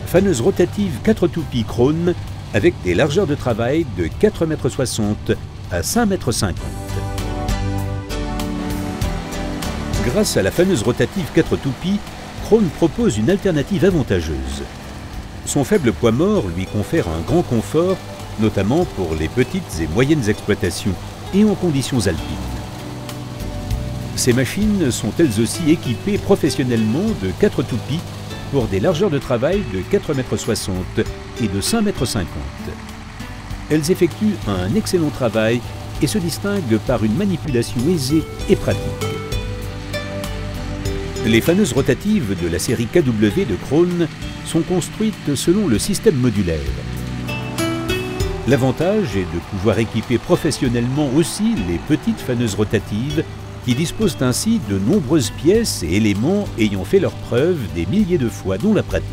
faneuse rotative 4 toupies Krone avec des largeurs de travail de 4,60 m à 5,50 m. Grâce à la faneuse rotative 4 toupies, Krone propose une alternative avantageuse. Son faible poids mort lui confère un grand confort, notamment pour les petites et moyennes exploitations et en conditions alpines. Ces machines sont elles aussi équipées professionnellement de 4 toupies pour des largeurs de travail de 4,60 m et de 5,50 m. Elles effectuent un excellent travail et se distinguent par une manipulation aisée et pratique. Les faneuses rotatives de la série KW de Krone sont construites selon le système modulaire. L'avantage est de pouvoir équiper professionnellement aussi les petites faneuses rotatives qui disposent ainsi de nombreuses pièces et éléments ayant fait leurs preuves des milliers de fois dans la pratique.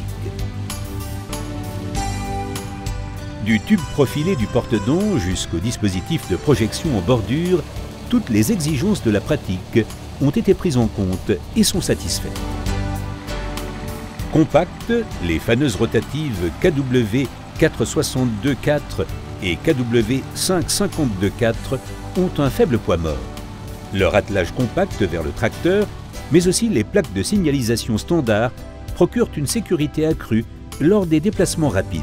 Du tube profilé du porte-dents jusqu'au dispositif de projection en bordure, toutes les exigences de la pratique ont été prises en compte et sont satisfaites. Compactes, les faneuses rotatives KW 462.4 et KW 552.4 ont un faible poids mort. Leur attelage compact vers le tracteur, mais aussi les plaques de signalisation standard, procurent une sécurité accrue lors des déplacements rapides.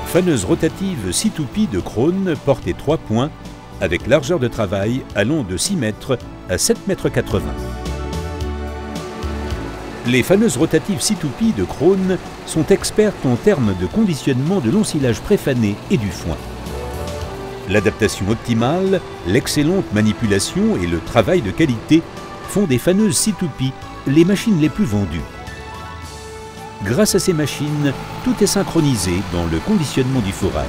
Faneuse rotative 6 toupies de Krone portée 3 points avec largeur de travail allant de 6 m à 7,80 m. Les faneuses rotatives 6 toupies de Krone sont expertes en termes de conditionnement de l'ensilage préfané et du foin. L'adaptation optimale, l'excellente manipulation et le travail de qualité font des faneuses 6 toupies les machines les plus vendues. Grâce à ces machines, tout est synchronisé dans le conditionnement du fourrage.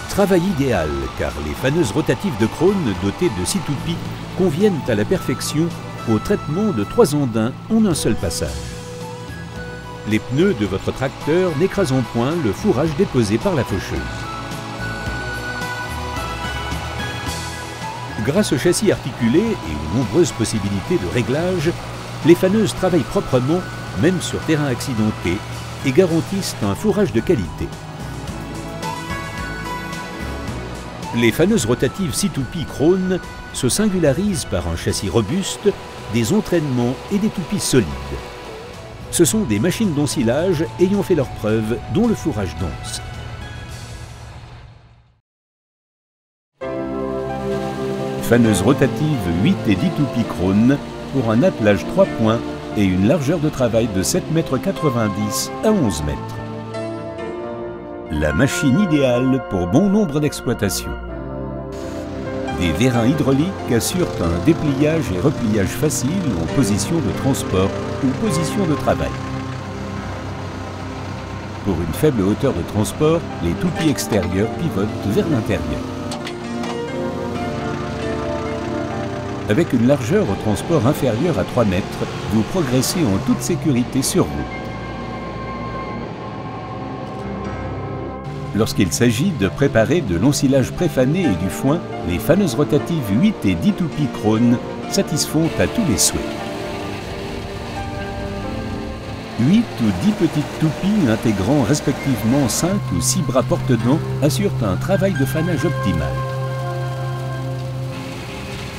Travail idéal car les faneuses rotatives de Krone dotées de 6 toupies conviennent à la perfection au traitement de 3 andins en un seul passage. Les pneus de votre tracteur n'écrasent point le fourrage déposé par la faucheuse. Grâce au châssis articulé et aux nombreuses possibilités de réglage, les faneuses travaillent proprement, même sur terrain accidenté, et garantissent un fourrage de qualité. Les faneuses rotatives 6 toupies Krone se singularisent par un châssis robuste, des entraînements et des toupies solides. Ce sont des machines d'ensilage ayant fait leurs preuves, dont le fourrage dense. Faneuse rotative 8 et 10 toupies Krone pour un attelage 3 points et une largeur de travail de 7,90 m à 11 m. La machine idéale pour bon nombre d'exploitations. Des vérins hydrauliques assurent un dépliage et repliage facile en position de transport ou position de travail. Pour une faible hauteur de transport, les toupies extérieures pivotent vers l'intérieur. Avec une largeur au transport inférieure à 3 mètres, vous progressez en toute sécurité sur route. Lorsqu'il s'agit de préparer de l'ensilage préfané et du foin, les faneuses rotatives 8 et 10 toupies Krone satisfont à tous les souhaits. 8 ou 10 petites toupies intégrant respectivement 5 ou 6 bras porte-dents assurent un travail de fanage optimal.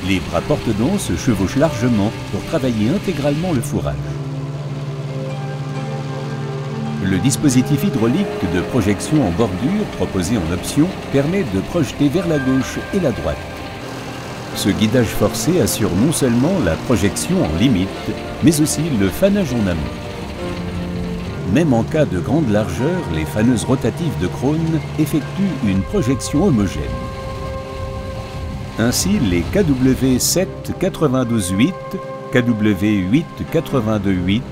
Les bras porte-dents se chevauchent largement pour travailler intégralement le fourrage. Le dispositif hydraulique de projection en bordure proposé en option permet de projeter vers la gauche et la droite. Ce guidage forcé assure non seulement la projection en limite, mais aussi le fanage en amont. Même en cas de grande largeur, les faneuses rotatives de Krone effectuent une projection homogène. Ainsi, les KW 7 92.8, KW 8 82.8,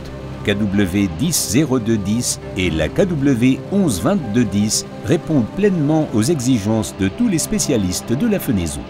KW 10 02.10 et la KW 11 22.10 répondent pleinement aux exigences de tous les spécialistes de la fenaison.